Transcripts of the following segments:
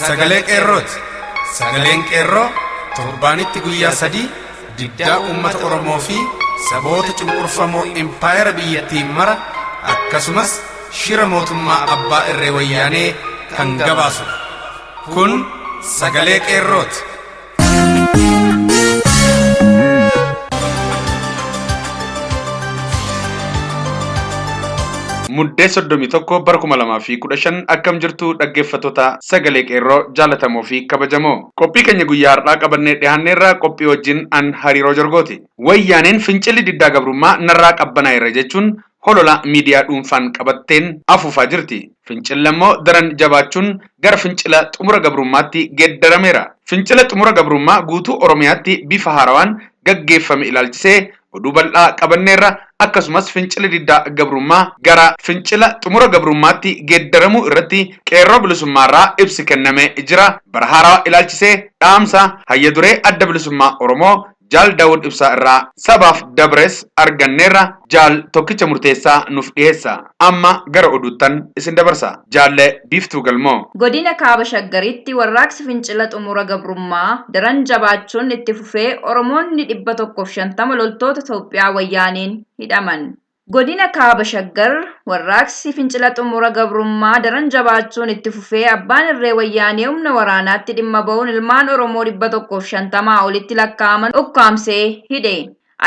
Sagalee qeerrooti. Sagaleen qeerroo torbaanitti guyyaa sadii diddaa uummata Oromoo fi saboota cunqurfamoo impaayera biyyattiin mara akkasumas shira mootummaa abbaa irree wayyaanee kan gabaasu. Kun sagalee qeerrooti. Muddee 31 bara 2015 akkam jirtu dhaggeeffattoota sagalee qeerroo jaalatamoo fi kabajamoo. Qophii keenya guyyaa har'aa qabannee dhiyaanneerraa qophii wajjin an hariiroo jorgooti. Wayyaaneen fincilli diddaa gabrummaa narraa qabbanaa irra jechuun holola miidiyaa dhuunfaan qabatteen afuufaa jirti. Fincilli immoo daran jabaachuun gara fincila xumura gabrummaatti geeddarameera. Fincila xumura gabrummaa guutuu Oromiyaatti bifa haarawaan gaggeeffame ilaalchisee oduu bal'aa qabanneerra akkasumas fincila diddaa gabrummaa gara fincila xumura gabrummaatti geeddaramuu irratti qeerroo bilisummaarraa ibsi kenname jira. Bara haarawaa ilaalchisee dhaamsa hayya duree adda bilisummaa Oromoo Jaal Daawud Ibsaa irraa sabaaf dabres arganneerra. Jaal tokkicha murteessaa nuuf dhiyeessa. Amma gara oduuttan isin dabarsa. Jaalle Biiftuu Galmoo. Godina Kaaba Shaggaritti warraaqsi fincila xumura gabrummaa daran jabaachuun itti fufee Oromoonni 150 loltoota Itoophiyaa wayyaaneen hidhaman. Godina Kaaba Shaggar warraaqsi fincila xumura gabrummaa daran jabaachuun itti fufee abbaan irree wayyaanee humna waraanaatti dhimma ba'uun ilmaan Oromoo 150 olitti lakkaa'aman ukkaamsee hidhe.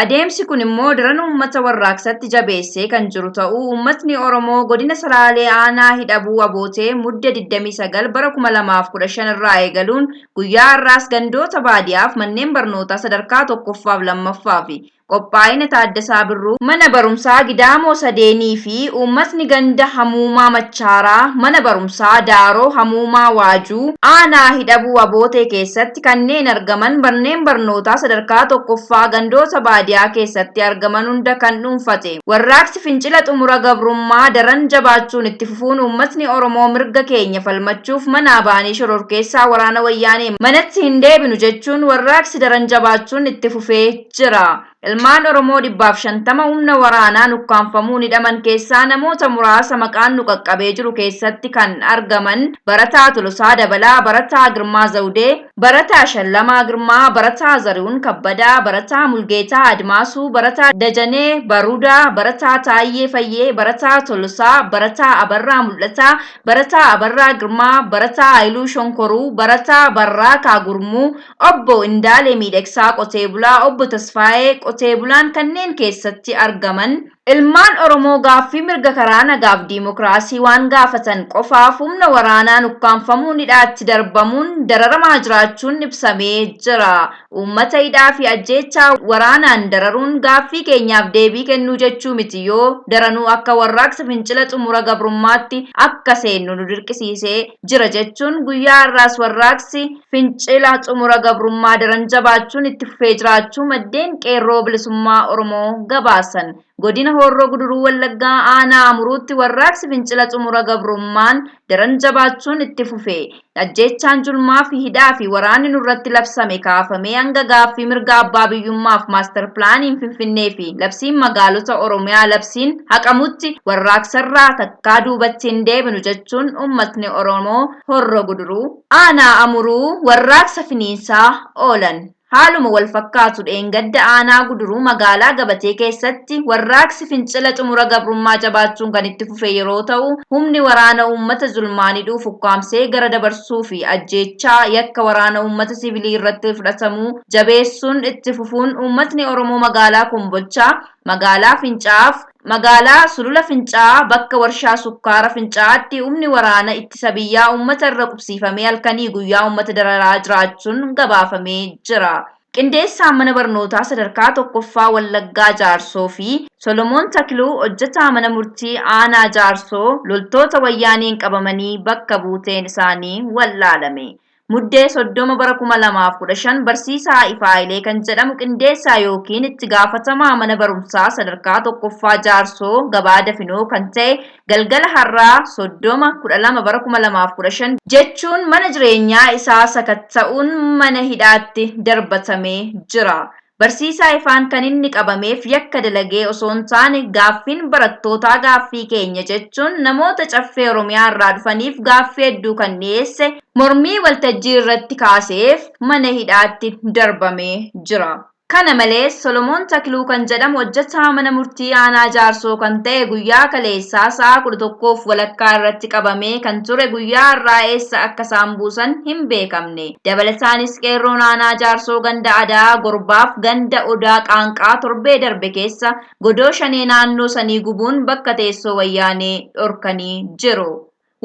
Adeemsi kun immoo daran uummata warraaqsatti jabeessee kan jiru ta'uu uummatni Oromoo godina Salaalee Aanaa hidhabuu abootee mudde 29 bara 2015 irraa eegaluun guyyaa har'aas gandoota baadiyyaaf manneen barnootaa sadarkaa 1ffaa fi 2ffaa fi qophaa'ina Taaddasaa Birruu mana barumsaa Gidaamoo Sadeenii fi uummatni ganda Hamuumaa Machaaraa mana barumsaa Daaroo Hamuumaa Waajuu aanaa hidhabuu abootee keessatti kanneen argaman manneen barnootaa sadarkaa 1ffaa gandoota baadiyyaa keessatti argaman hunda kan dhuunfate. Warraaqsi fincila xumura gabrummaa daran jabaachuun itti fufuun uummatni Oromoo mirga keenya falmachuuf mana baanii shororkeessaa waraana wayyaanee manatti hin deebinu jechuun warraaqsi daran jabaachuun itti fufee jira. Ilmaan Oromoo 150 humna waraanaan ukkaanfamuun hidhaman keessaa namoota muraasa maqaan nu qaqqabee jiru keessatti kan argaman Barataa Tolosaa Dabalaa, Barataa Girmaa Zawudee, Barataa Shallamaa Girmaa, Barataa Zarihuun Kabbadaa, Barataa Mulgeetaa Admaasuu, Barataa Dajanee Baruudaa, Barataa Taayyee Fayyee, Barataa Tolosaa, Barataa Abarraa Mul'ataa, Barataa Abarraa Girmaa, Barataa Haayiluu Shonkoruu, Barataa Barraa Kaagurmuu, Obbo Indaalee Miidhagsaa Qotee Bulaa, Obbo Tasfaayee Qotee Bulaan kanneen keessatti argaman. Ilmaan Oromoo gaaffii mirga karaa nagaaf diimokiraasii waan gaafatan qofaaf humna waraanaan ukkaanfamuun hidhaatti darbamuun dararamaa jiraachuun ibsamee jira. Uummata hidhaa fi ajjeechaa waraanaan dararuun gaaffii keenyaaf deebii kennuu jechuu miti yoo daranuu akka warraaqsa fincila xumura gabrummaatti akka seennu nu dirqisiisee jira jechuun guyyaa har'aas warraaqsi fincila xumura gabrummaa daran jabaachuun itti fufee jiraachuu maddeen qeerroo bilisummaa Oromoo gabaasan. Godina Horroo Guduruu Wallaggaa aanaa Amuruutti warraaqsi fincila xumura gabrummaan daran jabaachuun itti fufee. Ajjeechaan julmaa fi hidhaa fi waraanni nurratti labsame kaafamee hanga gaaffii mirga abbaa biyyummaaf maastar pilaaniin Finfinnee fi labsiin magaalota Oromiyaa labsiin haqamutti warraaqsarraa takkaa duubatti hin deebinu jechuun uummatni Oromoo Horroo Guduruu aanaa Amuruu warraaqsa finiinsaa oolan. Haaluma wal fakkaatu dheengadda aanaa Guduruu magaalaa Gabatee keessatti warraaqsi fincila xumura gabrummaa jabaachuun kan itti fufe yeroo ta'u humni waraana uummata zulmaan hidhuuf ukkaamsee gara dabarsuu fi ajjeechaa yakka waraana uummata siviilii irratti fudhatamuu jabeessuun itti fufuun uummatni Oromoo magaalaa Kombolchaa, magaalaa Fincaa'aaf magaalaa Sulula Fincaa'aa bakka warshaa sukkaara Fincaa'aatti humni waraana ittisa biyyaa uummata irra qubsiifamee halkanii guyyaa uummata dararaa jiraachuun gabaafamee jira. Qindeessaan mana barnootaa sadarkaa 1ffaa Wallaggaa Jaarsoo fi Solomoon Takluu hojjetaa mana murtii aanaa Jaarsoo loltoota wayyaaniin qabamanii bakka buuteen isaanii wallaalame. Muddee 30 bara 2015 barsiisaa Ifaayilee kan jedhamu qindeessaa yookiin itti gaafatamaa mana barumsaa sadarkaa 1ffaa Jaarsoo gabaa dafinoo kan ta'e galgala har'aa 30/12 bara 2015 jechuun mana jireenyaa isaa sakatta'uun mana hidhaatti darbatamee jira. Barsiisaa ifaan kan inni qabameef yakka dalagee osoo hin taane gaaffiin barattootaa gaaffii keenya jechuun namoota caffee Oromiyaa irraa dhufaniif gaaffii hedduu kan dhiyeesse mormii waltajjii irratti kaaseef mana hidhaatti darbamee jira. Kana malees Solomoon Takluu kan jedhamu hojjetaa mana murtii aanaa Jaarsoo kan ta'e guyyaa kaleessaa sa'a 11 walakkaa irratti qabamee kan ture guyyaa irraa eessa akka isaan buusan hin beekamne. Dabalataanis qeerroon aanaa Jaarsoo ganda Adaa Gorbaaf ganda Odaa Qaanqaa torbee darbe keessa godoo shanee naannoo sanii gubuun bakka teessoo wayyaanee dhorkanii jiru.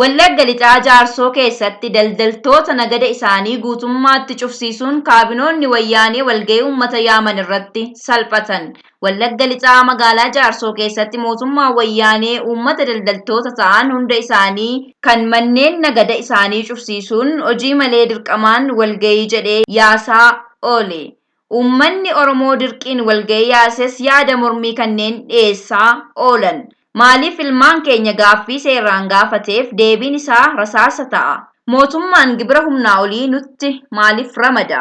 Wallagga Lixaa Jaarsoo keessatti daldaltoota nagada isaanii guutummaatti cufsiisuun kaabinoonni wayyaanee walga'ii uummata yaaman irratti salphatan. Wallagga Lixaa magaalaa Jaarsoo keessatti mootummaan wayyaanee uummata daldaltoota ta'an hunda isaanii kan manneen nagada isaanii cufsiisuun hojii malee dirqamaan walga'ii jedhee yaasaa oole. Uummanni Oromoo dirqiin walga'ii yaases yaada mormii kanneen dhiyeessaa oolan. Maaliif ilmaan keenya gaaffii seeraan gaafateef deebiin isaa rasaasa ta'a? Mootummaan gibira humnaa olii nutti maaliif ramada?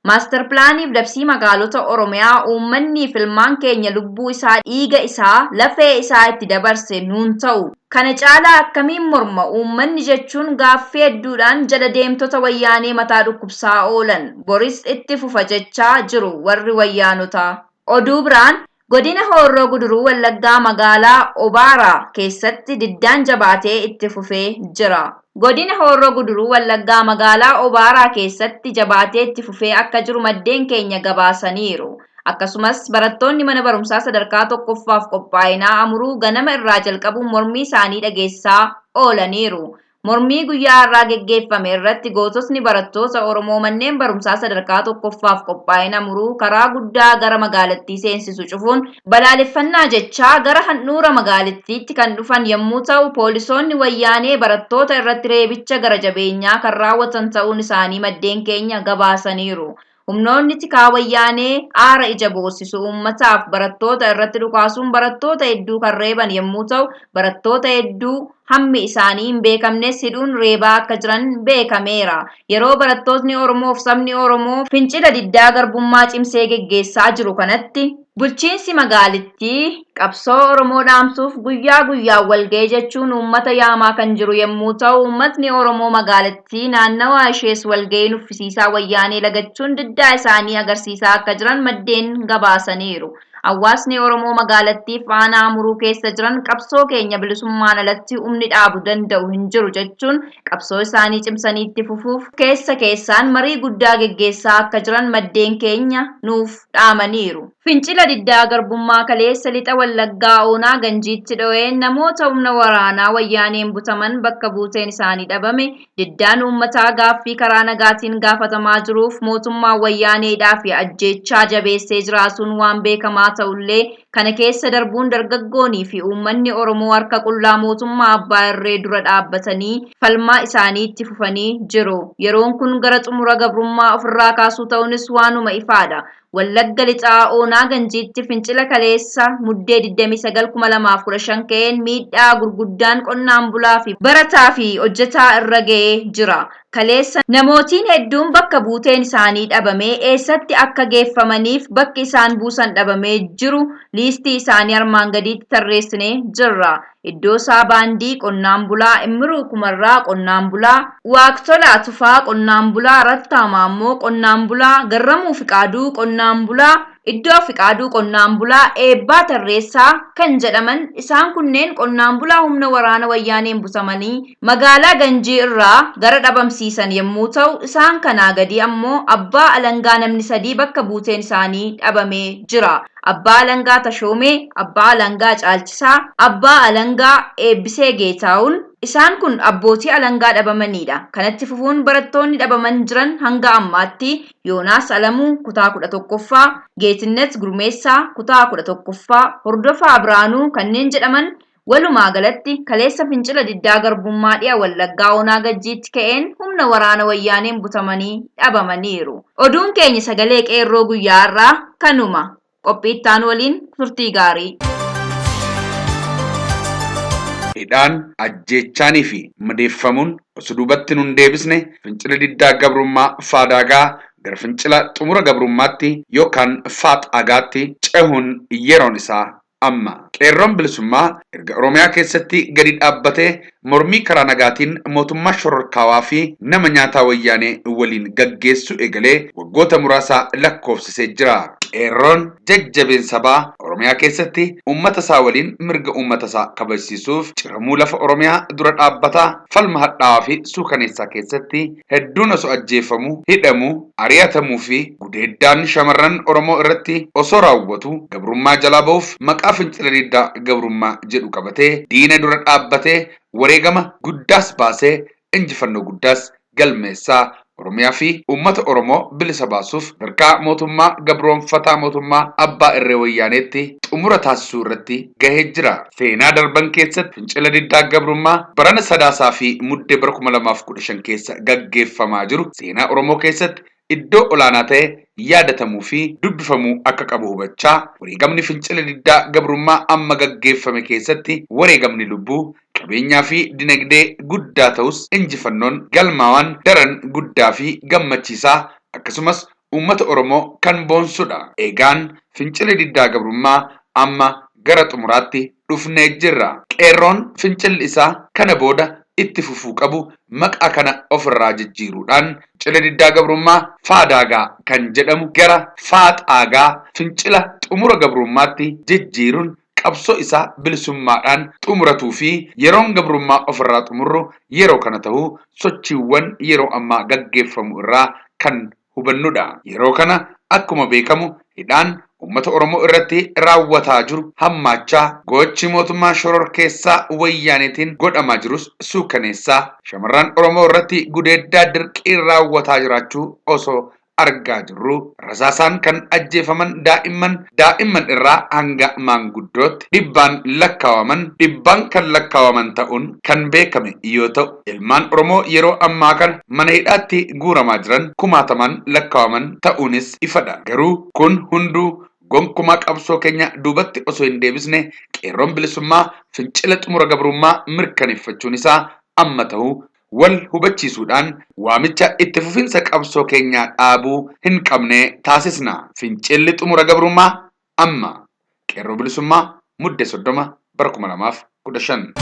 Maastar pilaaniif labsii magaalota Oromiyaa uummanniif ilmaan keenya lubbuu isaa, dhiiga isaa, lafee isaa itti dabarse nuun ta'u. Kana caalaa akkamiin morma uummanni jechuun gaaffii hedduudhaan jala deemtota wayyaanee mataa dhukkubsaa oolan. Boris itti fufa jechaa jiru warri wayyaanotaa. Oduu biraan Godina Horroo Guduruu Wallaggaa magaalaa Obaaraa keessatti diddaan jabaatee itti fufee jira. Godina Horroo Guduruu Wallaggaa magaalaa Obaaraa keessatti jabaatee itti fufee akka jiru maddeen keenya gabaasaniiru. Akkasumas barattoonni mana barumsaa sadarkaa tokkoffaaf qophaa'inaa Amuruu ganama irraa jalqabuun mormii isaanii dhageessaa oolaniiru. Mormii guyyaa irraa geggeeffame irratti goototni barattoota Oromoo manneen barumsaa sadarkaa tokkoffaaf qophaa'ina Amuruu karaa guddaa gara magaalattii seensisu cufuun balaaleffannaa jechaa gara handhuura magaalattiitti kan dhufan yommuu ta'u, poolisoonni wayyaanee barattoota irratti reebicha gara jabeenyaa kan raawwatan ta'uun isaanii maddeen keenya gabaasaniiru. Humnoonni tikaa wayyaanee aara ija boosisu uummataaf barattoota irratti dhukaasuun barattoota hedduu kan reeban yommuu ta'u, barattoota hedduu hammi isaanii hin beekamnes hidhuun reebaa akka jiran beekameera. Yeroo barattootni Oromoof sabni Oromoo fincila diddaa garbummaa cimsee geggeessaa jiru kanatti bulchiinsi magaalittii qabsoo Oromoo dhaamsuuf guyyaa guyyaan walga'ii jechuun uummata yaamaa kan jiru yommuu ta'u, uummatni Oromoo magaalattii naannawaa ishees walga'ii nuffisiisaa wayyaanee lagachuun diddaa isaanii agarsiisaa akka jiran maddeen gabaasaniiru. Hawaasni Oromoo magaalattii faana Amuruu keessa jiran qabsoo keenya bilisummaan alatti humni dhaabu danda'u hin jiru jechuun qabsoo isaanii cimsanii itti fufuuf keessa keessaan marii guddaa geggeessaa akka jiran maddeen keenya nuuf dhaamaniiru. Fincila diddaa garbummaa kaleessa lixa Wallaggaa Oonaa Ganjiitti dho'een namoota humna waraanaa wayyaaneen butaman bakka buuteen isaanii dhabame diddaan uummataa gaaffii karaa nagaatiin gaafatamaa jiruuf mootummaan wayyaaneedhaa fi ajjeechaa jabeessee jiraatuun waan beekamaa ta'ullee kana keessa darbuun dargaggoonii fi uummanni Oromoo harka qullaa mootummaa abbaa irree dura dhaabbatanii falmaa isaanii itti fufanii jiru. Yeroon kun gara xumura gabrummaa ofirraa kaasuu ta'uunis waanuma ifaadha. Wallagga Lixaa Oonaa Ganjiitti fincila kaleessa muddee 29/2015 ka'een miidhaa gurguddaan qonnaan bulaa fi barataa fi hojjetaa irra ga'ee jira. Kaleessa namootiin hedduun bakka buuteen isaanii dhabamee eessatti akka geeffamaniif bakki isaan buusan dhabamee jiru liistii isaanii armaan gadiitti tarreessinee jirra. Iddoo isaa Baandii qonnaan bulaa, Immiruu Kumarraa qonnaan bulaa, Waaqtolaa Tufaa qonnaan bulaa, Rattaa Maammoo qonnaan bulaa, Garramuu Fiqaaduu qonnaan bulaa, Iddoo Fiqaaduu qonnaan bulaa, Eebbaa Tarreessaa kan jedhaman isaan kunneen qonnaan bulaa humna waraana wayyaaneen butamanii magaalaa Ganjii irraa gara dhabamsiisan yommuu ta'u, isaan kanaa gadi ammoo Abbaa Alangaa namni 3 bakka buuteen isaanii dhabamee jira. Abbaa Alangaa Tashoomee, Abbaa Alangaa Caalchisaa, Abbaa Alangaa Eebbisee Geetaawun isaan kun abbootii alangaa dhabamanidha. Kanatti fufuun barattoonni dhabaman jiran hanga ammaatti Yoonaas Alamuu kutaa 11ffaa, Geetinnet Gurmeessaa kutaa 11ffaa, Hordofaa Biraanuu kanneen jedhaman walumaa galatti kaleessa fincila diddaa garbummaa dhi'a Wallaggaa Oonaa Ganjiitti ka'een humna waraana wayyaaneen butamanii dhabamaniiru. Oduun keenya sagalee qeerroo guyyaa irraa kanuma. Qophiittaan waliin turtii gaarii. Hidhaan ajjeechaanii fi madeeffamuun osoo duubatti nun deebisne fincila diddaa gabrummaa faadaagaa gara fincila xumura gabrummaatti yookaan faaxaagaatti cehuun yeroon isaa amma. Qeerroon bilisummaa erga Oromiyaa keessatti gadi dhaabbatee mormii karaa nagaatiin mootummaa shororkaawaa fi nama nyaataa wayyaanee waliin gaggeessu eegalee waggoota muraasaa lakkoofsisee jira. Qeerroon jajjabeen sabaa Oromiyaa keessatti uummata isaa waliin mirga uummata isaa kabajsiisuuf ciramuu lafa Oromiyaa dura dhaabbataa falma hadhaawaa fi suukaneessaa keessatti hedduun osoo ajjeefamuu, hidhamuu, ari'atamuu fi gudeeddaan shamarran Oromoo irratti osoo raawwatu gabrummaa jalaa ba'uuf maqaa fincila diddaa gabrummaa jedhu qabatee diina dura dhaabbatee wareegama guddaas baasee injifannoo guddaas galmeessaa Oromiyaa fi uummata Oromoo bilisa baasuuf dargaa mootummaa gabroonfataa mootummaa abbaa irree wayyaaneetti xumura taasisuu irratti gahee jira. Seenaa darban keessatti fincila diddaa gabrummaa barana sadaasaa fi muddee bara 2015 keessa gaggeeffamaa jiru seenaa Oromoo keessatti iddoo olaanaa ta'e yaadatamuu fi dubbifamuu akka qabu hubachaa wareegamni fincila diddaa gabrummaa amma gaggeeffame keessatti wareegamni lubbuu qabeenyaa fi dinagdee guddaa ta'us injifannoon galmaawwan daran guddaa fi gammachiisaa akkasumas uummata Oromoo kan boonsudha. Eegaan fincila diddaa gabrummaa amma gara xumuraatti dhufnee jirra. Qeerroon fincilli isaa kana booda itti fufuu qabu maqaa kana ofirraa jijjiiruudhaan fincila diddaa gabrummaa faadaagaa kan jedhamu gara faaxaagaa fincila xumura gabrummaatti jijjiiruun qabsoo isaa bilisummaadhaan xumuratuu fi yeroon gabrummaa ofirraa xumurru yeroo kana ta'uu sochiiwwan yeroo ammaa gaggeeffamu irraa kan hubannudha. Yeroo kana akkuma beekamu hidhaan uummata Oromoo irratti raawwataa jiru hammaachaa gochi mootummaa shororkeessaa wayyaaneetiin godhamaa jirus suukaneessaa shamarran Oromoo irratti gudeeddaa dirqii raawwataa jiraachuu osoo argaa jirru rasaasaan kan ajjeefaman daa'imman irraa hanga maanguddootti dhibbaan kan lakkaawaman ta'uun kan beekame yoo ta'u ilmaan Oromoo yeroo ammaa kana mana hidhaatti guuramaa jiran kumaataman lakkaawaman ta'uunis ifadha. Garuu kun hunduu gonkumaa qabsoo keenya duubatti osoo hin deebisne qeerroon bilisummaa fincila xumura gabrummaa mirkaneeffachuun isaa amma ta'uu wal hubachiisuudhaan waamicha itti fufinsa qabsoo keenyaa dhaabuu hin qabne taasisna. Fincilli xumura gabrummaa amma. Qeerroo bilisummaa muddee 30 bara 2015.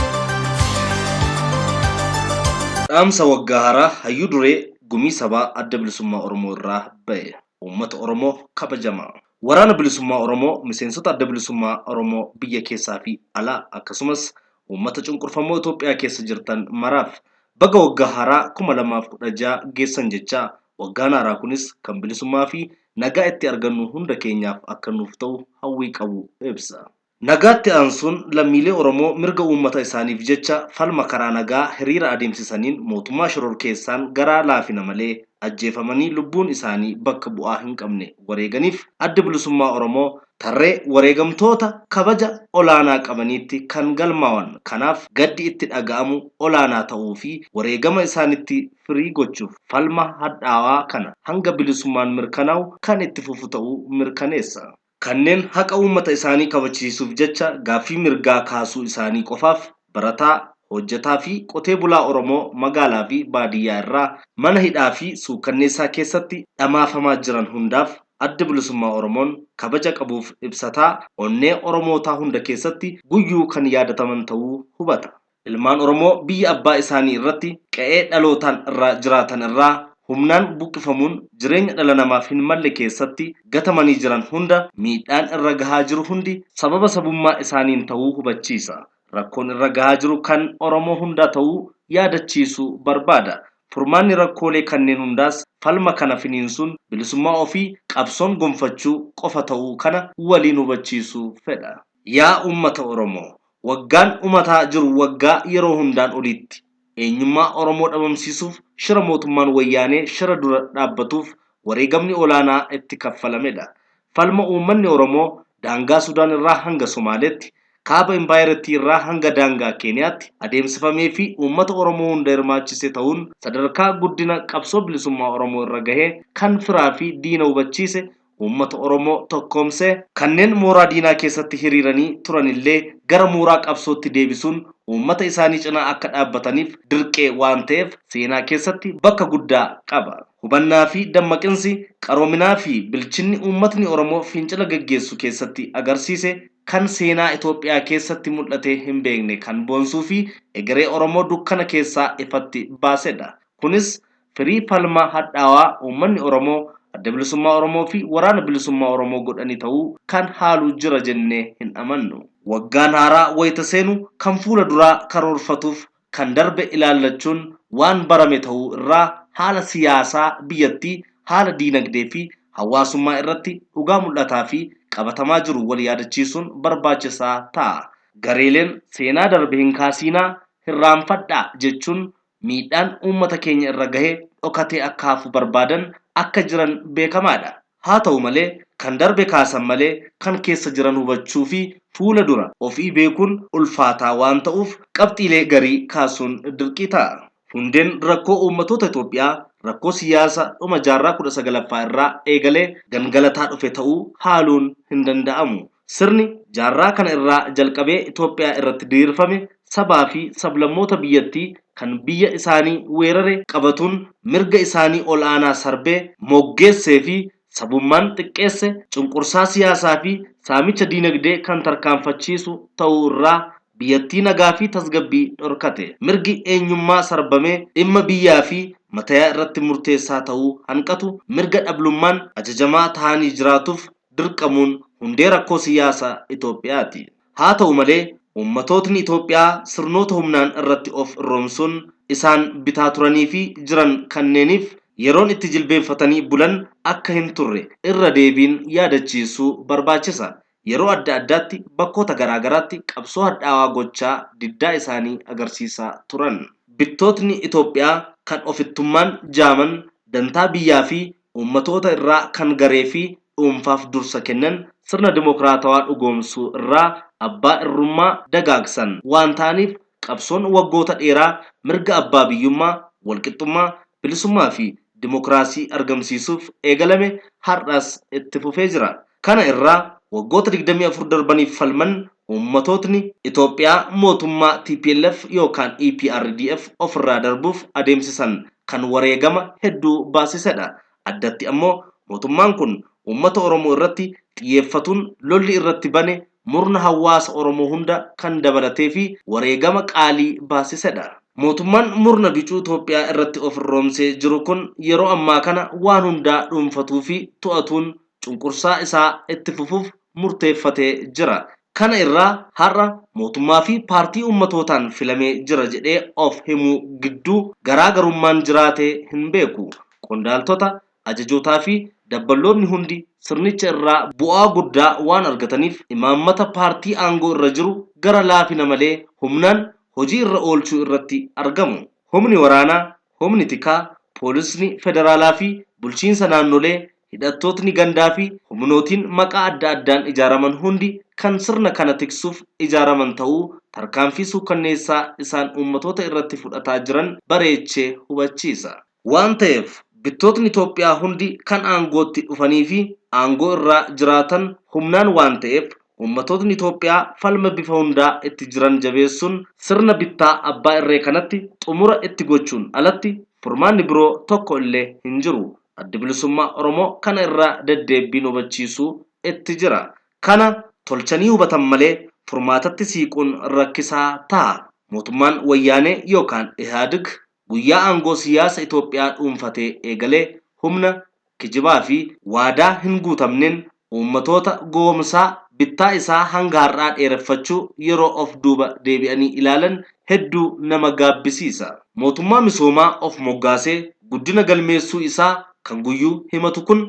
Dhaamsa waggaa haaraa hayyuu duree gumii sabaa adda bilisummaa Oromoo irraa ba'e. Uummata Oromoo kabajamaa. Waraana bilisummaa Oromoo miseensota adda bilisummaa Oromoo biyya keessaa fi alaa akkasumas uummata cunqurfamoo Itoophiyaa keessa jirtan maraaf baga waggaa haaraa 2016 geessan jecha waggaan haaraa kunis kan bilisummaa fi nagaa itti argannu hunda keenyaaf akka nuuf ta'u hawwii qabu ibsa. Nagaatti aansuun lammiilee Oromoo mirga uummata isaaniif jecha falma karaa nagaa hiriira adeemsisaniin mootummaa shororkeessaan garaa laafina malee ajjeefamanii lubbuun isaanii bakka bu'aa hin qabne wareeganiif adda bilisummaa Oromoo tarree wareegamtoota kabaja olaanaa qabaniitti kan galmaawan. Kanaaf gaddi itti dhaga'amu olaanaa ta'uu fi wareegama isaanitti firii gochuuf falma hadhaawaa kana hanga bilisummaan mirkanaa'u kan itti fufu ta'uu mirkaneessa. Kanneen haqa uummata isaanii kabachiisuuf jecha gaaffii mirgaa kaasuu isaanii qofaaf barataa, hojjetaa fi qotee bulaa Oromoo magaalaa fi baadiyyaa irraa mana hidhaa fi suukanneessaa keessatti dhamaafamaa jiran hundaaf adda bilisummaa Oromoon kabaja qabuuf ibsataa onnee Oromootaa hunda keessatti guyyuu kan yaadataman ta'uu hubata. Ilmaan Oromoo biyya abbaa isaanii irratti qe'ee dhalootaan irraa jiraatan irraa humnaan buqqifamuun jireenya dhala namaaf hin malle keessatti gatamanii jiran hunda miidhaan irra gahaa jiru hundi sababa sabummaa isaaniin ta'uu hubachiisa. Rakkoon irra gahaa jiru kan Oromoo hunda ta'uu yaadachiisuu barbaada. Furmaanni rakkoolee kanneen hundaas falma kana finiinsuun bilisummaa ofii qabsoon gonfachuu qofa ta'uu kana waliin hubachiisuu fedha. Yaa uummata Oromoo, waggaan umataa jiru waggaa yeroo hundaan olitti eenyummaa Oromoo dhabamsiisuuf shira mootummaan wayyaanee shira dura dhaabbatuuf wareegamni olaanaa itti kaffalamedha. Falma uummanni Oromoo daangaa Sudaan irraa hanga Somaaleetti, kaaba Imbaayireetti irraa hanga daangaa Keeniyaatti adeemsifamee fi uummata Oromoo hunda hirmaachise ta'uun sadarkaa guddina qabsoo bilisummaa Oromoo irra gahee kan firaa fi diina hubachiise uummata Oromoo tokkoomsee kanneen mooraa diinaa keessatti hiriiranii turanillee gara mooraa qabsootti deebisuun uummata isaanii cinaa akka dhaabbataniif dirqee waan ta'eef seenaa keessatti bakka guddaa qaba. hubannaa fi dammaqinsi qaroominaa fi bilchinni uummatni Oromoo fincila gaggeessu keessatti agarsiise kan seenaa Itoophiyaa keessatti mul'atee hin beekne kan boonsuu fi egeree Oromoo dukkana keessaa ifatti baasedha. Kunis firii falmaa hadhaawaa uummanni Oromoo adda bilisummaa Oromoo fi waraana bilisummaa Oromoo godhanii ta'uu kan haalu jira jennee hin amannu. Waggaan haaraa wayita seenu kan fuula duraa karoorfatuuf kan darbe ilaallachuun waan barame ta'uu irraa haala siyaasaa biyyattii, haala diinagdee fi hawaasummaa irratti dhugaa mul'ataa fi qabatamaa jiru wal yaadachiisuun barbaachisaa ta'a. Gareeleen seenaa darbe hin kaasinaa, hin raanfadhaa jechuun miidhaan uummata keenya irra gahee dhokatee akka hafu barbaadan akka jiran beekamaadha. Haa ta'u malee kan darbe kaasan malee kan keessa jiran hubachuu fi fuula dura ofii beekuun ulfaataa waan ta'uuf qabxiilee garii kaasuun dirqii ta'a. Hundeen rakkoo uummatoota Itoophiyaa rakkoo siyaasa dhuma jaarraa 19ffaa irraa eegalee gangalataa dhufe ta'uu haaluun hin danda'amu. Sirni jaarraa kana irraa jalqabee Itoophiyaa irratti diriirfame sabaa fi sablammoota biyyattii kan biyya isaanii weerare qabatuun mirga isaanii ol aanaa sarbee moggeessee fi sabummaan xiqqeesse cunqursaa siyaasaa fi saamicha diinagdee kan tarkaanfachiisu ta'uu irraa biyyattii nagaa fi tasgabbii dhorkate. Mirgi eenyummaa sarbamee dhimma biyyaa fi mataa irratti murteessaa ta'uu hanqatu mirga dhablummaan ajajamaa ta'anii jiraatuuf dirqamuun hundee rakkoo siyaasaa Itoophiyaati. Haa ta'u malee ummatootni Itoophiyaa sirnoota humnaan irratti of roomsuun isaan bitaa turanii fi jiran kanneeniif yeroon itti jilbeenfatanii bulan akka hin turre irra deebiin yaadachiisuu barbaachisa. Yeroo adda addaatti bakkoota garaagaraatti qabsoo hadhaawaa gochaa diddaa isaanii agarsiisaa turan. Bittootni Itoophiyaa kan ofittummaan jaaman dantaa biyyaa fi ummatoota irraa kan garee fi dhuunfaaf dursa kennan sirna dimokiraatawaa dhugoomsuu irraa abbaa irrummaa dagaagsan waan ta'aniif qabsoon waggoota dheeraa mirga abbaa biyyummaa, walqixxummaa, bilisummaa fi dimokiraasii argamsiisuuf eegalame har'as itti fufee jira. Kana irraa waggoota 24 darbaniif falman ummatootni Itoophiyaa mootummaa TPLF yookaan EPRDF ofirraa darbuuf adeemsisan kan wareegama hedduu baasisedha. Addatti ammoo mootummaan kun ummata Oromoo irratti xiyyeeffatuun lolli irratti bane murna hawaasa Oromoo hunda kan dabalatee fi wareegama qaalii baasisedha. Mootummaan murna bicuu Itoophiyaa irratti of roomsee jiru kun yeroo ammaa kana waan hundaa dhuunfatuu fi to'atuun cunqursaa isaa itti fufuuf murteeffatee jira. Kana irraa har'a mootummaa fi paartii ummatootaan filamee jira jedhee of himuu gidduu garaagarummaan jiraatee hin beeku. Qondaaltota, ajajootaa fi dabballoonni hundi sirnicha irraa bu'aa guddaa waan argataniif imaammata paartii aangoo irra jiru gara laafina malee humnaan hojii irra oolchuu irratti argamu. Humni waraanaa, humni tikaa, poolisni federaalaa fi bulchiinsa naannolee, hidhattootni gandaa fi humnootiin maqaa adda addaan ijaaraman hundi kan sirna kana tiksuuf ijaaraman ta'uu tarkaanfii suukanneessaa isaan ummatoota irratti fudhataa jiran bareechee hubachiisa. Waan ta'eef bittootni Itoophiyaa hundi kan aangootti dhufanii fi aangoo irraa jiraatan humnaan waan ta'eef ummatootni Itoophiyaa falma bifa hundaa itti jiran jabeessuun sirna bittaa abbaa irree kanatti xumura itti gochuun alatti furmaanni biroo tokko illee hin jiru. Adda bilisummaa Oromoo kana irraa deddeebiin hubachiisuu itti jira. Kana tolchanii hubatan malee furmaatatti siiquun rakkisaa ta'a. Mootummaan wayyaanee yookaan Ihaadig guyyaa aangoo siyaasa Itoophiyaa dhuunfatee eegalee humna kijibaa fi waadaa hin guutamneen ummatoota goomsaa bittaa isaa hanga har'aa dheereffachuu yeroo of duuba deebi'anii ilaalan hedduu nama gaabbisiisa. Mootummaa misoomaa of moggaasee guddina galmeessuu isaa kan guyyuu himatu kun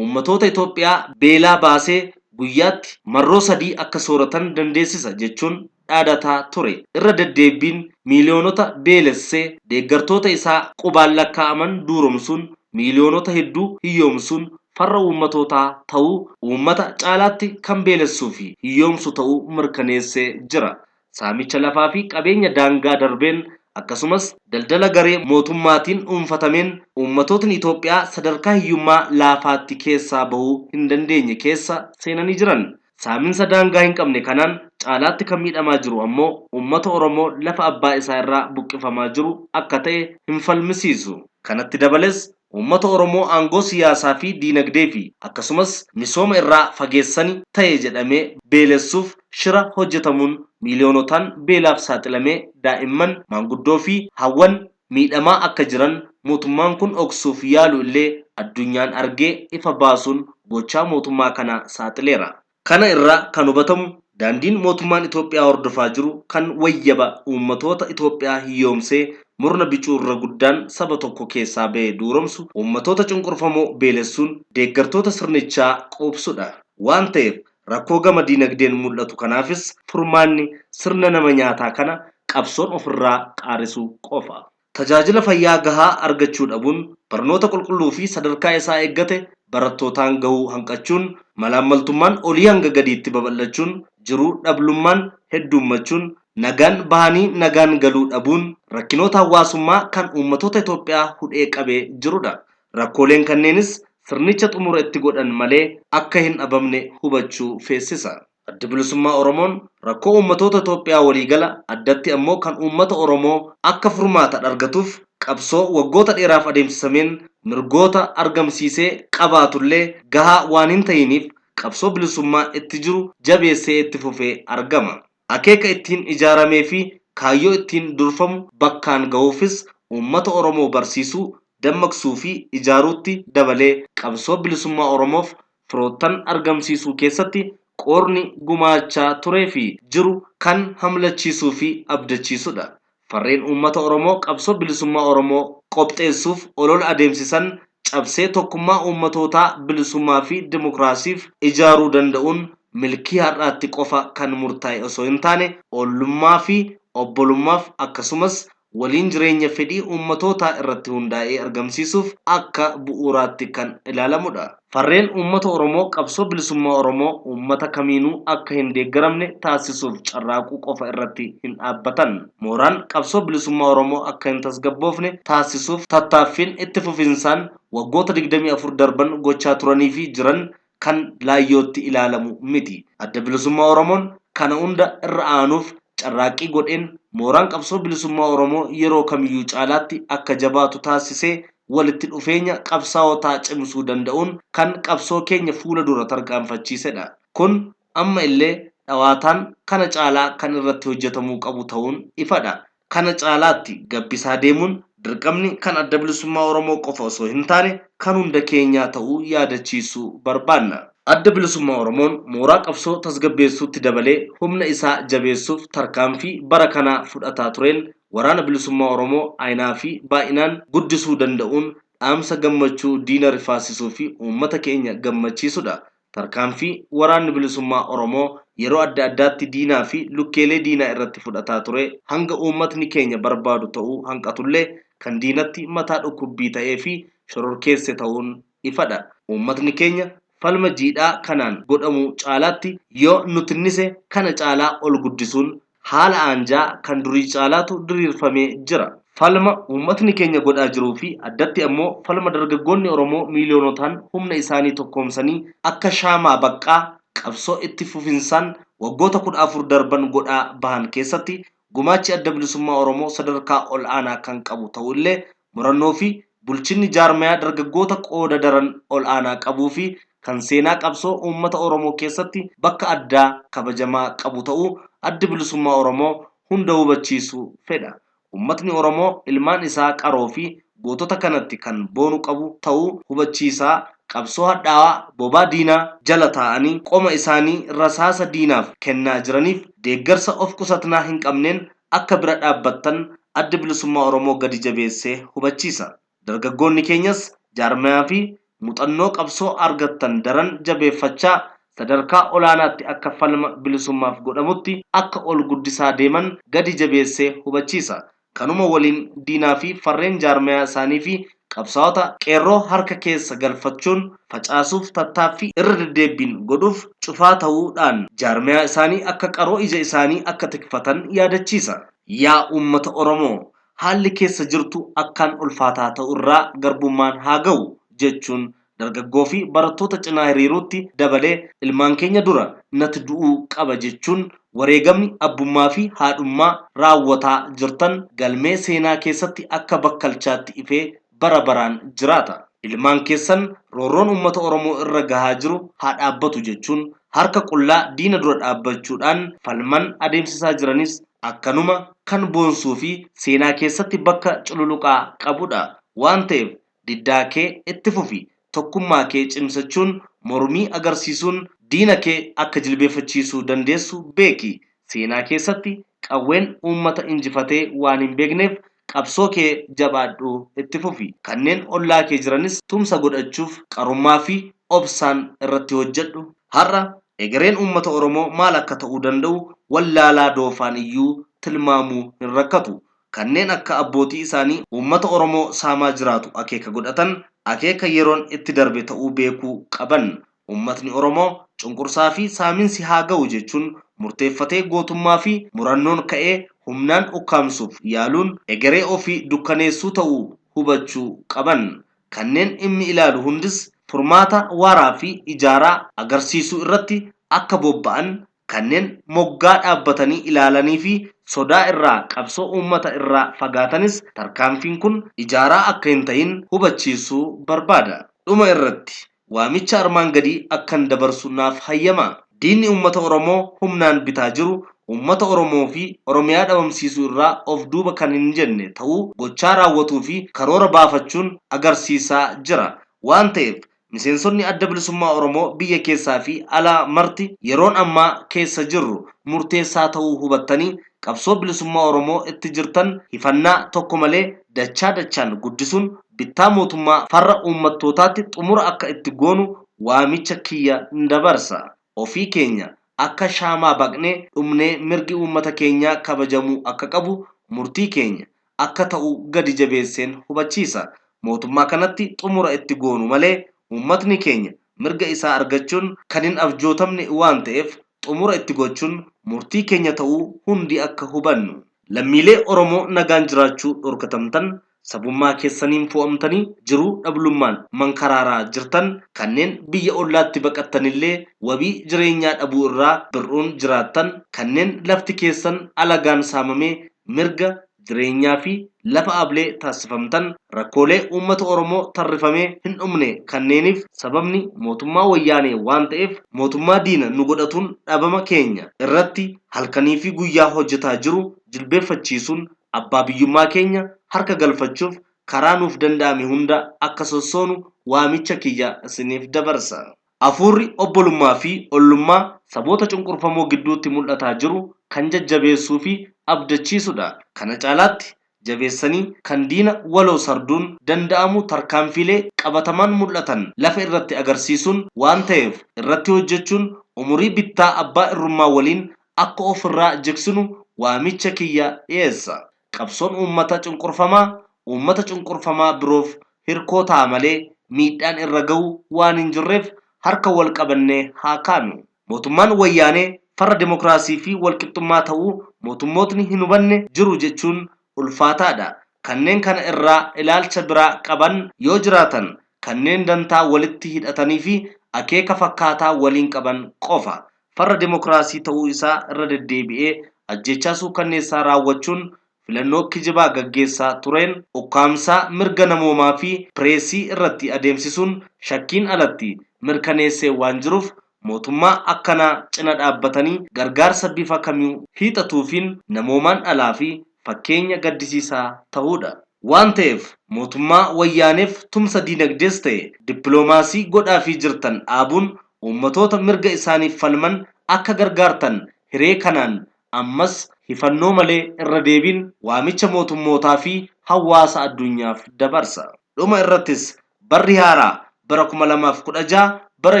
ummatoota Itoophiyaa beelaa baasee guyyaatti marroo 3 akka sooratan dandeessisa jechuun dhaadataa ture. Irra deddeebiin miiliyoonota beelessee deeggartoota isaa qubaan lakkaa'aman duuromsuun miiliyoonota hedduu hiyyoomsuun farra ummatootaa ta'uu ummata caalaatti kan beelessuu fi hiyyoomsu ta'uu mirkaneessee jira. Saamicha lafaa fi qabeenya daangaa darbeen akkasumas daldala garee mootummaatiin dhuunfatameen ummatootni Itoophiyaa sadarkaa hiyyummaa laafaatti keessaa bahuu hin dandeenye keessa seenanii jiran. Saaminsa daangaa hin qabne kanaan caalaatti kan miidhamaa jiru ammoo ummata Oromoo lafa abbaa isaa irraa buqqifamaa jiru akka ta'e hin falmisiisu. Kanatti dabales uummata Oromoo aangoo siyaasaa fi diinagdee fi akkasumas misooma irraa fageessanii ta'e jedhamee beelessuuf shira hojjetamuun miiliyoonotaan beelaaf saaxilamee daa'imman maanguddoo fi hawwan miidhamaa akka jiran mootummaan kun dhoksuuf yaalu illee addunyaan argee ifa baasuun gochaa mootummaa kana saaxileera. Kana irraa kan hubatamu daandiin mootummaan Itoophiyaa hordofaa jiru kan wayyaba uummatoota Itoophiyaa hiyyoomsee murna bicuurra guddaan saba tokko keessaa ba'ee duuromsu uummatoota cunqurfamoo beelessuun deeggartoota sirnichaa qoobsudha. Waan ta'eef rakkoo gama diinagdeen mul'atu kanaafis furmaanni sirna nama nyaataa kana qabsoon ofirraa qaarisuu qofa. Tajaajila fayyaa gahaa argachuu dhabuun barnoota qulqulluu fi sadarkaa isaa eeggate barattootaan gahuu hanqachuun malaammaltummaan olii hanga gadiitti babal'achuun jiruu dhablummaan heddummachuun nagaan bahanii nagaan galuu dhabuun rakkinoota hawaasummaa kan uummatoota Itoophiyaa hudhee qabee jirudha. Rakkooleen kanneenis sirnicha xumura itti godhan malee akka hin dhabamne hubachuu feessisa. Adda bilisummaa Oromoon rakkoo uummatoota Itoophiyaa waliigala addatti ammoo kan uummata Oromoo akka furmaata argatuuf qabsoo waggoota dheeraaf adeemsifameen mirgoota argamsiisee qabaatullee gahaa waan hin ta'iniif qabsoo bilisummaa itti jiru jabeessee itti fufee argama. Akeeka ittiin ijaaramee fi kaayyoo ittiin durfamu bakkaan gahuufis uummata Oromoo barsiisuu, dammaqsuu fi ijaaruutti dabalee qabsoo bilisummaa Oromoof firoottan argamsiisuu keessatti qoorni gumaachaa turee fi jiru kan hamlachiisuu fi abdachiisudha. Farreen uummata Oromoo qabsoo bilisummaa Oromoo qopheessuuf olola adeemsisan cabsee tokkummaa uummatootaa bilisummaa fi dimokiraasiif ijaaruu danda'uun milkii har'aatti qofa kan murtaa'e osoo hin taane ollummaa fi obbolummaaf akkasumas waliin jireenya fedhii uummatootaa irratti hundaa'ee argamsiisuuf akka bu'uuraatti kan ilaalamudha. Farreen uummata Oromoo qabsoo bilisummaa Oromoo uummata kamiinuu akka hin deeggaramne taasisuuf carraaquu qofa irratti hin dhaabbatan. Mooraan qabsoo bilisummaa Oromoo akka hin tasgabboofne taasisuuf tattaaffiin itti fufinsaan waggoota 24 darban gochaa turanii fi jiran kan laayyootti ilaalamu miti. Adda bilisummaa Oromoon kana hunda irra aanuuf carraaqii godheen mooraan qabsoo bilisummaa Oromoo yeroo kamiyyuu caalaatti akka jabaatu taasisee walitti dhufeenya qabsaa'otaa cimsuu danda'uun kan qabsoo keenya fuula dura tarkaanfachiisedha. Kun amma illee dhawaataan kana caalaa kan irratti hojjetamuu qabu ta'uun ifadha. Kana caalaatti gabbisaa deemuun dirqamni kan adda bilisummaa Oromoo qofa osoo hin taane kan hunda keenyaa ta'uu yaadachiisuu barbaanna. Adda bilisummaa Oromoon mooraa qabsoo tasgabbeessuutti dabalee humna isaa jabeessuuf tarkaanfii bara kanaa fudhataa tureen waraana bilisummaa Oromoo aynaa fi baay'inaan guddisuu danda'uun dhaamsa gammachuu diina rifaasisuu fi uummata keenya gammachiisudha. Tarkaanfii waraanni bilisummaa Oromoo yeroo adda addaatti diinaa fi lukkeelee diinaa irratti fudhataa ture hanga uummatni keenya barbaadu ta'uu hanqatullee kan diinatti mataa dhukkubbii ta'ee fi shororkeesse ta'uun ifadha. Uummatni keenya falma jiidhaa kanaan godhamu caalaatti yoo nutinnise kana caalaa ol guddisuun haala aanjaa kan durii caalaatu diriirfamee jira. Falma uummatni keenya godhaa jiruu fi addatti ammoo falma dargaggoonni Oromoo miiliyoonotaan humna isaanii tokkoomsanii akka shaamaa baqqaa qabsoo itti fufinsaan waggoota 14 darban godhaa bahan keessatti gumaachi adda bilisummaa Oromoo sadarkaa ol aanaa kan qabu ta'ullee murannoo fi bulchinni jaarmayaa dargaggoota qooda daran ol aanaa qabuu fi kan seenaa qabsoo uummata Oromoo keessatti bakka addaa kabajamaa qabu ta'uu adda bilisummaa Oromoo hunda hubachiisuu fedha. Uummatni Oromoo ilmaan isaa qaroo fi gootota kanatti kan boonu qabu ta'uu hubachiisaa qabsoo hadhaawaa bobaa diinaa jala taa'anii qoma isaanii rasaasa diinaaf kennaa jiraniif deeggarsa of qusatnaa hin qabneen akka bira dhaabbattan adda bilisummaa Oromoo gadi jabeessee hubachiisa. Dargaggoonni keenyas jaarmayaa fi muuxannoo qabsoo argattan daran jabeeffachaa sadarkaa olaanaatti akka falma bilisummaaf godhamutti akka ol guddisaa deeman gadi jabeessee hubachiisa. Kanuma waliin diinaa fi farreen jaarmayaa isaanii fi qabsaa'ota qeerroo harka keessa galfachuun facaasuuf tattaaffii irra deddeebiin godhuuf cufaa ta'uudhaan jaarmayaa isaanii akka qaroo ija isaanii akka tikfatan yaadachiisa. Yaa uummata Oromoo, haalli keessa jirtu akkaan ulfaataa ta'u irraa garbummaan haa ga'u jechuun dargaggoo fi barattoota cinaa hiriiruutti dabalee ilmaan keenya dura natti du'uu qaba jechuun wareegamni abbummaa fi haadhummaa raawwataa jirtan galmee seenaa keessatti akka bakkalchaatti ifee bara baraan jiraata. Ilmaan keessan roorroon uummata Oromoo irra gahaa jiru haa dhaabbatu jechuun harka qullaa diina dura dhaabbachuudhaan falman adeemsisaa jiranis akkanuma kan boonsuu fi seenaa keessatti bakka cululuqaa qabudha. Waan ta'eef diddaa kee itti fufi. Tokkummaa kee cimsachuun mormii agarsiisuun diina kee akka jilbeeffachiisuu dandeessu beeki. Seenaa keessatti qawween uummata injifatee waan hin beekneef qabsoo kee jabaadhu itti fufi. Kanneen ollaa kee jiranis tumsa godhachuuf qarummaa fi obsaan irratti hojjedhu. Har'a egereen uummata Oromoo maal akka ta'uu danda'u wallaalaa doofaan iyyuu tilmaamuu hin rakkatu. Kanneen akka abbootii isaanii uummata Oromoo saamaa jiraatu akeeka godhatan akeeka yeroon itti darbe ta'uu beekuu qaban. Uummatni Oromoo cunqursaa fi saaminsi haa ga'u jechuun murteeffatee gootummaa fi murannoon ka'ee humnaan ukkaamsuuf yaaluun egeree ofii dukkaneessuu ta'uu hubachuu qaban. Kanneen dhimmi ilaalu hundis furmaata waaraa fi ijaaraa agarsiisuu irratti akka bobba'an kanneen moggaa dhaabbatanii ilaalanii fi sodaa irraa qabsoo uummata irraa fagaatanis tarkaanfiin kun ijaaraa akka hin ta'in hubachiisuu barbaada. Dhuma irratti waamicha armaan gadii akkan dabarsu naaf hayyama. Diinni uummata Oromoo humnaan bitaa jiru uummata Oromoo fi Oromiyaa dhabamsiisuu irraa of duuba kan hin jenne ta'uu gochaa raawwatuu fi karoora baafachuun agarsiisaa jira. Waan ta'eef miseensonni adda bilisummaa Oromoo biyya keessaa fi alaa marti yeroon ammaa keessa jirru murteessaa ta'uu hubattanii qabsoo bilisummaa Oromoo itti jirtan hifannaa tokko malee dachaan guddisuun bittaa mootummaa farra uummattootaatti xumura akka itti goonu waamicha kiyya dabarsa. Ofii keenya akka shaamaa baqnee dhumnee mirgi uummata keenyaa kabajamuu akka qabu murtii keenya akka ta'u gadi jabeesseen hubachiisa. Mootummaa kanatti xumura itti goonu malee uummatni keenya mirga isaa argachuun kan hin abjootamne waan ta'eef xumura itti gochuun murtii keenya ta'uu hundi akka hubannu. Lammiilee Oromoo nagaan jiraachuu dhorkatamtan sabummaa keessaniin fo'amtanii jiruu dhablummaan mankaraaraa jirtan kanneen biyya ollaatti baqattanillee wabii jireenyaa dhabuu irraa bir'uun jiraattan kanneen lafti keessan alagaan saamamee mirga jireenyaa fi lafa ablee taasifamtan rakkoolee uummata Oromoo tarrifamee hin dhumne kanneeniif sababni mootummaa wayyaanee waan ta'eef mootummaa diina nu godhatuun dhabama keenya irratti halkanii fi guyyaa hojjetaa jiru jilbeeffachiisuun abbaa biyyummaa keenya harka galfachuuf karaa nuuf danda'ame hunda akka sossoonu waamicha kiyya isiniif dabarsa. Afuurri obbolummaa fi ollummaa saboota cunqurfamoo gidduutti mul'ataa jiru kan jajjabeessuu fi abdachiisudha. Kana caalaatti jabeessanii kan diina waloo sarduun danda'amu tarkaanfiilee qabatamaan mul'atan lafa irratti agarsiisuun waan ta'eef irratti hojjechuun umurii bittaa abbaa irrummaa waliin akka ofirraa jigsinu waamicha kiyya dhiyeessa. Qabsoon uummata cunqurfamaa biroof hirkoo ta'a malee miidhaan irra ga'u waan hin jirreef harka wal qabannee haa kaanu. Mootummaan wayyaanee farra demokraasii fi walqixxummaa ta'uu mootummootni hin hubanne jiru jechuun ulfaataadha. Kanneen kana irraa ilaalcha biraa qaban yoo jiraatan kanneen dantaa walitti hidhatanii fi akeeka fakkaataa waliin qaban qofa. Farra demokraasii ta'uu isaa irra deddeebi'ee ajjechaa suukanneessaa raawwachuun filannoo kijibaa gaggeessaa tureen ukkaamsaa mirga namoomaa fi pireesii irratti adeemsisuun shakkiin alatti mirkaneessee waan jiruuf mootummaa akkanaa cina dhaabbatanii gargaarsa bifa kamiin hiixatuufiin namoomaan alaa fi fakkeenya gaddisiisaa ta'uudha. Waan ta'eef mootummaa wayyaaneef tumsa diinagdees ta'e dippiloomaasii godhaafii jirtan dhaabuun uummatoota mirga isaaniif falman akka gargaartan hiree kanaan ammas hifannoo malee irra deebiin waamicha mootummootaa fi hawaasa addunyaaf dabarsa. Dhuma irrattis barri haaraa bara 2016 bara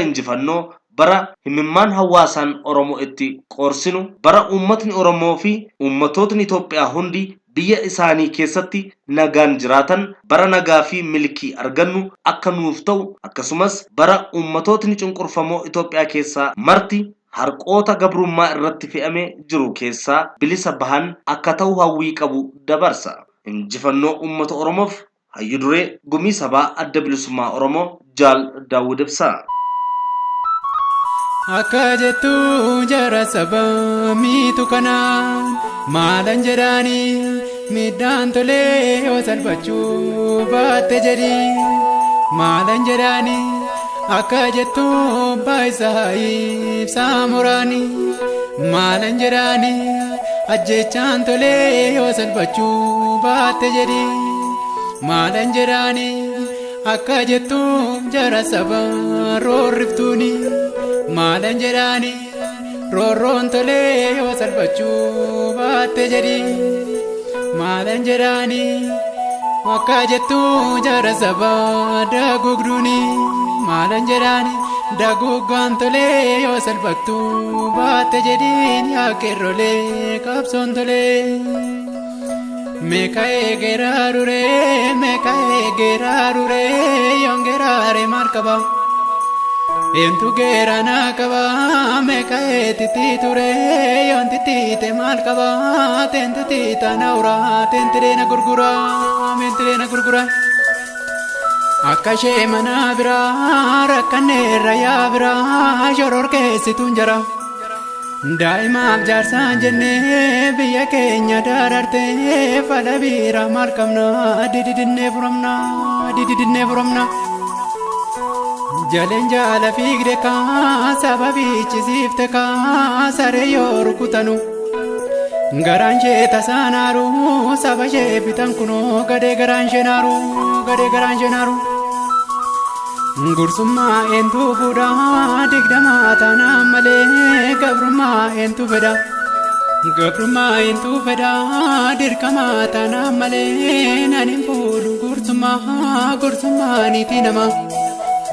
injifannoo bara himimmaan hawaasaan Oromoo itti qoorsinu bara uummatni Oromoo fi uummatootni Itoophiyaa hundi biyya isaanii keessatti nagaan jiraatan bara nagaa fi milkii argannu akka nuuf ta'u akkasumas bara uummatootni cunqurfamoo Itoophiyaa keessaa marti harqoota gabrummaa irratti fe'amee jiru keessaa bilisa bahan akka ta'u hawwii qabu dabarsa. Injifannoo uummata Oromoof Hayyuu Duree Gumii Sabaa Adda Bilisummaa Oromoo Jaal Daawud Ibsaa. Akka jettu jara saba miitu kanaan maalan jedhaanii midhaan tolee yoo salphachuu baatte jedhi maalan jedhaani akka jettu baayisaa ibsaa muraani maalan jedhaani ajjechaan tolee yoo salphachuu baatte jedhi maalan jedhaani akka jettu jara saba roorriftuuni maalan jedhaani roorroon tolee yoo salphachuu baatte jedhi maalan jedhaani akka jettu jara saba dagugduuni maalan jedhaani daguggaan tolee yoo salphachuu baatte jedhiin yaa qeerrolee qabsoon tolee. Mekae gerarure yon gerare markaba entu gerana kaba mekae tititure yon titite markaba tentu tita naura tentirena gurgura akashe manabra rakane raya bra joror ke situnjara Daa'imaf jaarsaan jennee biyya keenya dararte fala bira maal qabna dididinnee furamna jaleen jaala fiigde kaa sababichisiifte kaa saree yoo rukutanu garaan ishee tasaanaaru saba ishee bitan kunoo gadee garaan ishee naaru Gursummaa eentu fuudhaa digdamaa taanaan malee gabrummaa eentu fedhaa dirqamaa taanaan malee naniin fuudhu gursummaa niitii namaa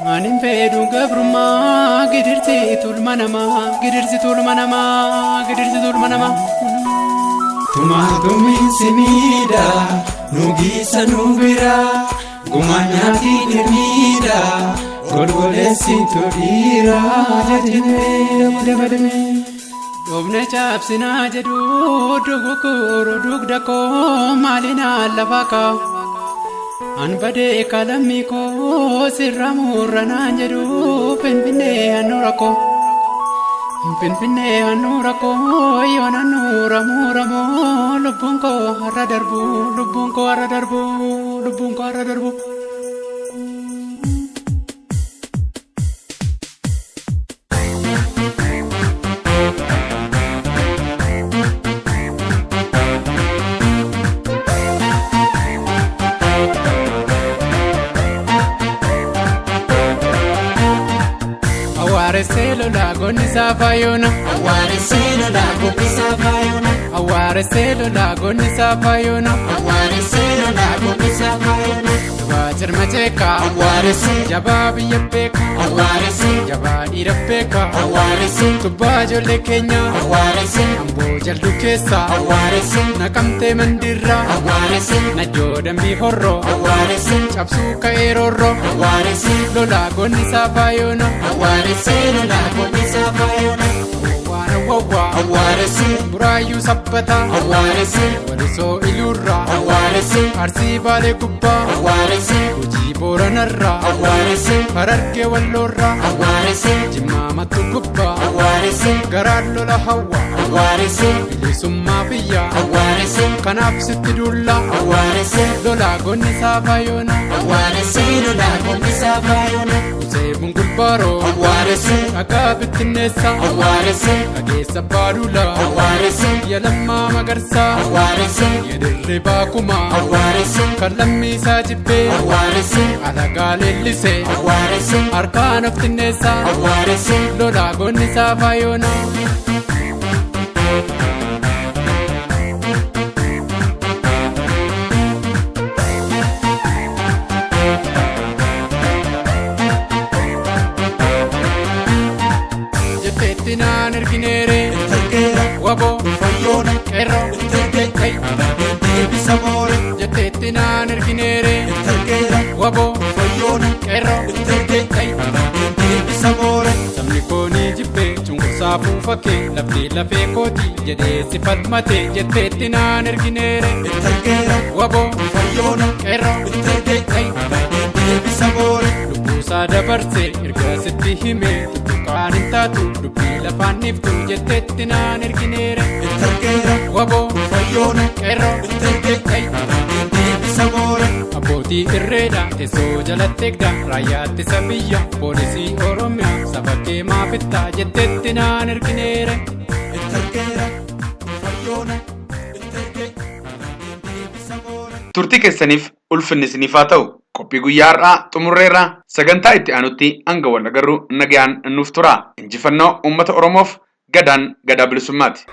naniin fedhu gabrummaa gidirsi tulma namaa Tumatumin simida nugisa nubira Gumanyati dirmida golgolesi tudira jadine Dobne chapsina jadu dugukuru dugdako malina lafaka Anbade kalamiko sirramurana jadu pinpine anurako yon anuramu lubunko harra darbu Awareselo la gonisa fayona Awareselo la gonisa fayona Wajar macheka Jababi yapeka Jabaa irapeka Tubajo le Kenya Ambo jaldu kesa Nakamte mandira Najodan bihorro Chapsu ka erorro Lola gonisa fayona Murayu sabbata Waliso ilurra Arsi bale kubba Uji boranarra Hararge wallorra Jimma matu kubba Garar lola hawa Bilisumma biyya Kanaaf sitti dulla Lola gonnisa fayona Seebun gulbaaro Akka bittinneessa Ageessa baadula Yalammaa magarsa Yadirribaa kuma Kan lammiisaa jibbee Alagaa leellise Harkaan aftinneessa Lola gonnisaa fayona Jetteettinaan erginere Wabo fayyona qeerro Jetteettinaan erginere Wabo fayyona qeerro Sabni koonii jibbee cunqursaa fuufake lafee kooti jedhee si falmate jetteettinaan erginere Wabo fayyona qeerro lubbuusaa dabarse erga sitti hime waan hin taatu dubbii lafaan niftu jetteetti naan ergineere waboo fayyoona qeerroo deebisa boora abbootii irreedha teessoo jalatti eegda raayyaatti isa biyya poolisii oromiyaa saba kee maafittaa jetteetti naan ergineere turtii keessaniif ulfinni isiniif haa ta'u. Qophii guyyaa har'aa xumurreerraa sagantaa itti aanutti hanga wal agarru nagayaan nuuf tura. Injifannoo uummata Oromoof. Gadaan gadaa bilisummaati.